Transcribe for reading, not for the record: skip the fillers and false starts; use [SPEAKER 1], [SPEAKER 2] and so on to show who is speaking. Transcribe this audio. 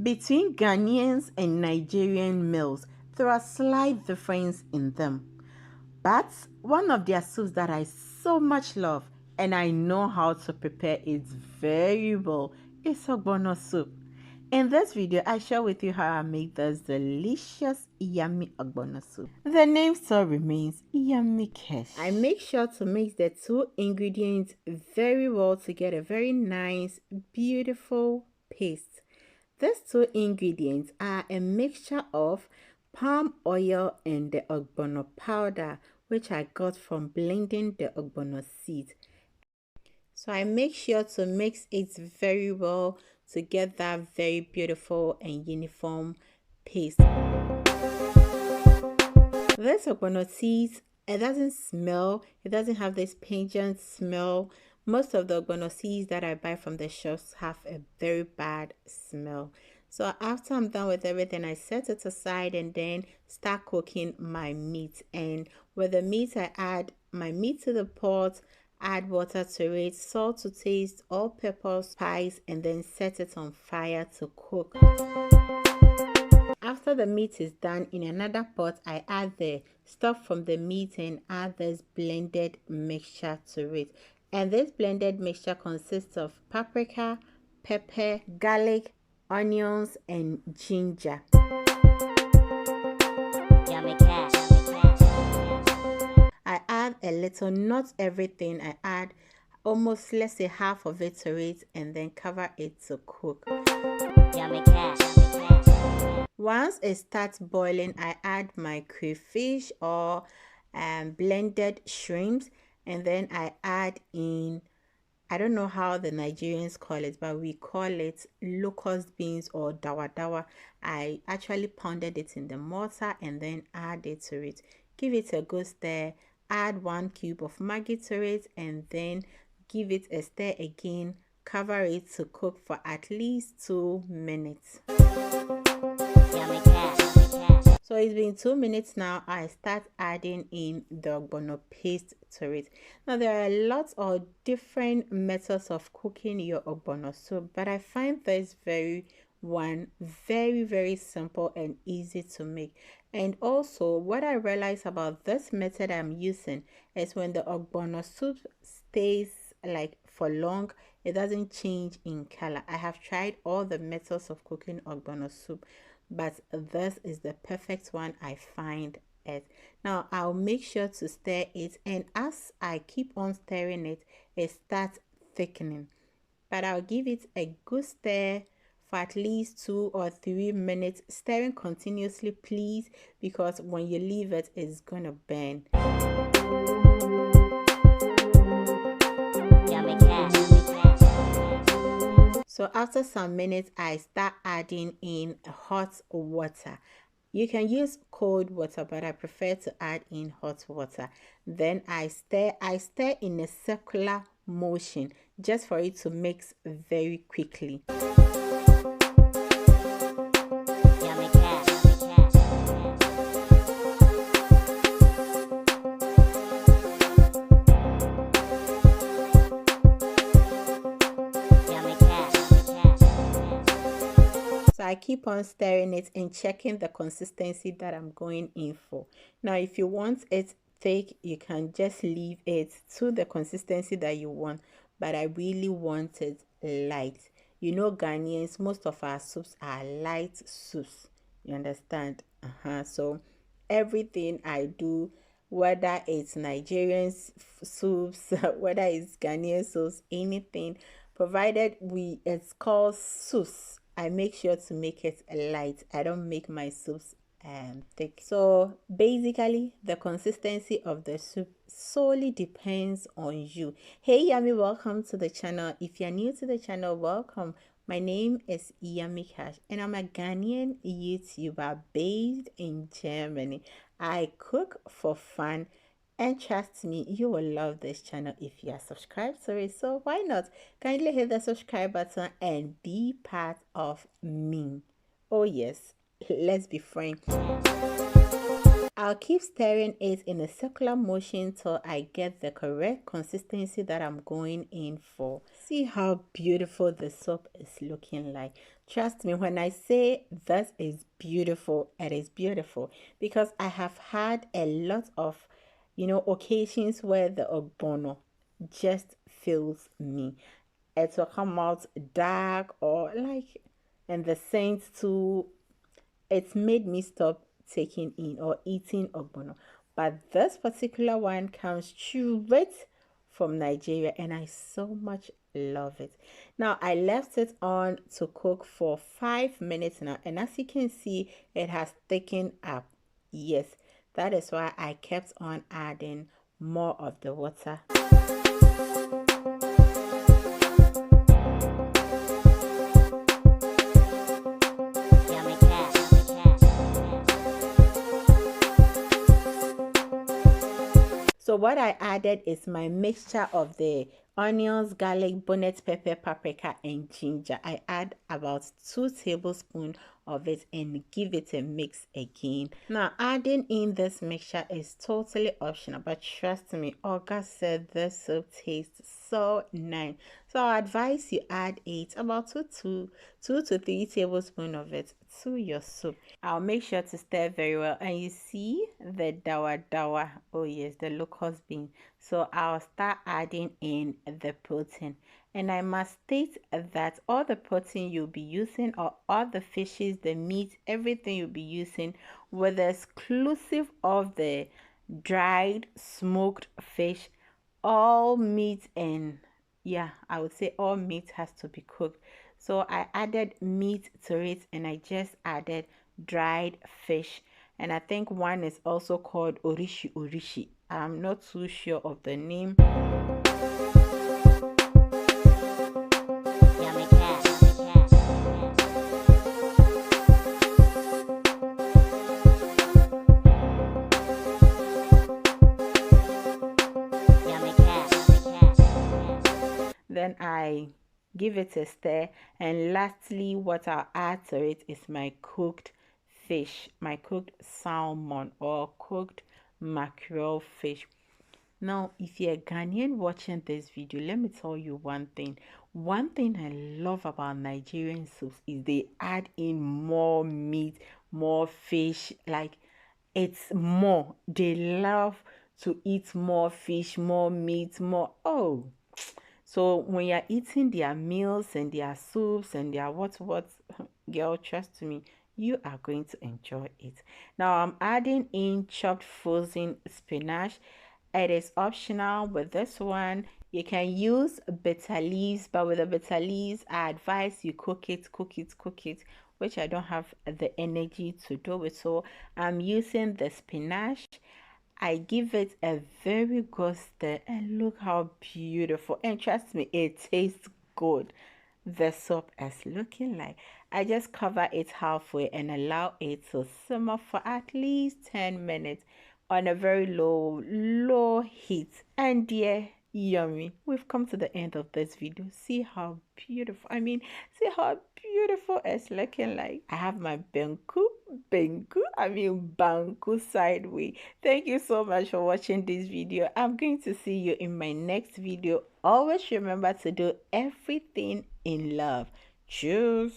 [SPEAKER 1] Between Ghanaians and Nigerian meals, there are slight differences in them. But one of their soups that I so much love and I know how to prepare it very well is Ogbono soup. In this video, I share with you how I make this delicious yummy Ogbono soup. The name still remains yummy cash. I make sure to mix the two ingredients very well to get a very nice, beautiful paste. These two ingredients are a mixture of palm oil and the ogbono powder, which I got from blending the ogbono seeds. So I make sure to mix it very well to get that very beautiful and uniform paste. This ogbono seeds, it doesn't smell, it doesn't have this pungent smell. Most of the ogbono seeds that I buy from the shops have a very bad smell. So after I'm done with everything, I set it aside and then start cooking my meat. And with the meat, I add my meat to the pot, add water to it, salt to taste, all pepper, spice, and then set it on fire to cook. After the meat is done, in another pot, I add the stuff from the meat and add this blended mixture to it. And this blended mixture consists of paprika, pepper, garlic, onions, and ginger. Yummy cash. I add a little, not everything. I add almost, let's say, half of it to it and then cover it to cook. Yummy cash. Once it starts boiling, I add my crayfish or blended shrimps, and then I add in, I don't know how the Nigerians call it, but we call it locust beans or dawa dawa. I actually pounded it in the mortar and then add it to it. Give it a good stir, add 1 cube of Maggi to it, and then give it a stir again. Cover it to cook for at least 2 minutes. So it's been 2 minutes now. I start adding in the ogbono paste to it. Now there are lots of different methods of cooking your ogbono soup, but I find this very simple and easy to make. And also what I realize about this method I'm using is when the ogbono soup stays like for long, it doesn't change in color. I have tried all the methods of cooking ogbono soup, but this is the perfect one I find it. Now I'll make sure to stir it, and as I keep on stirring it, it starts thickening. But I'll give it a good stir for at least 2 or 3 minutes, stirring continuously, please, because when you leave it, it's gonna burn. So after some minutes, I start adding in hot water. You can use cold water, but I prefer to add in hot water. Then I stir in a circular motion just for it to mix very quickly. So I keep on stirring it and checking the consistency that I'm going in for. Now, if you want it thick, you can just leave it to the consistency that you want. But I really want it light. You know, Ghanaians, most of our soups are light soups. You understand? So everything I do, whether it's Nigerian soups, whether it's Ghanaian soups, anything, provided it's called soups, I make sure to make it light. I don't make my soups thick. So basically, the consistency of the soup solely depends on you. Hey Yummy, welcome to the channel. If you're new to the channel, welcome. My name is Yummy Cash and I'm a Ghanaian YouTuber based in Germany. I cook for fun, and trust me, you will love this channel if you are subscribed to it. So why not? Kindly hit the subscribe button and be part of me. Oh yes, let's be friends. I'll keep stirring it in a circular motion till I get the correct consistency that I'm going in for. See how beautiful the soup is looking like. Trust me when I say this is beautiful, it is beautiful, because I have had a lot of, occasions where the ogbono just fills me. It will come out dark or like, and the scent too, it's made me stop taking in or eating ogbono. But this particular one comes straight from Nigeria and I so much love it. Now I left it on to cook for 5 minutes now, and as you can see, it has thickened up. Yes, that is why I kept on adding more of the water. So what I added is my mixture of the onions, garlic, bonnet pepper, paprika, and ginger. I add about 2 tablespoons of it and give it a mix again. Now adding in this mixture is totally optional, but trust me, Olga said this soup tastes so nice. So I advise you add it about 2 to 3 tablespoons of it to your soup. I'll make sure to stir very well, and you see the dawa, oh yes, the locust bean. So I'll start adding in the protein, and I must state that all the protein you'll be using, or all the fishes, the meat, everything you'll be using, with the exclusive of the dried smoked fish, all meat, and yeah, I would say all meat has to be cooked. So I added meat to it, and I just added dried fish, and I think one is also called orishi. I'm not too sure of the name. Then I give it a stir, and lastly what I'll add to it is my cooked fish, my cooked salmon or cooked mackerel fish. Now if you're a Ghanaian watching this video, let me tell you one thing. One thing I love about Nigerian soups is they add in more meat, more fish. Like, it's more, they love to eat more fish, more meat, more. Oh, so when you're eating their meals and their soups and their what, girl, trust me, you are going to enjoy it. Now I'm adding in chopped frozen spinach. It is optional with this one. You can use bitter leaves, but with the bitter leaves, I advise you cook it, which I don't have the energy to do it. So I'm using the spinach. I give it a very good stir, and look how beautiful, and trust me, it tastes good. The soup is looking like. I just cover it halfway and allow it to simmer for at least 10 minutes on a very low heat. And yeah, yummy. We've come to the end of this video. See how beautiful, see how beautiful it's looking like. I have my banku sideways. Thank you so much for watching this video. I'm going to see you in my next video. Always remember to do everything in love. Cheers.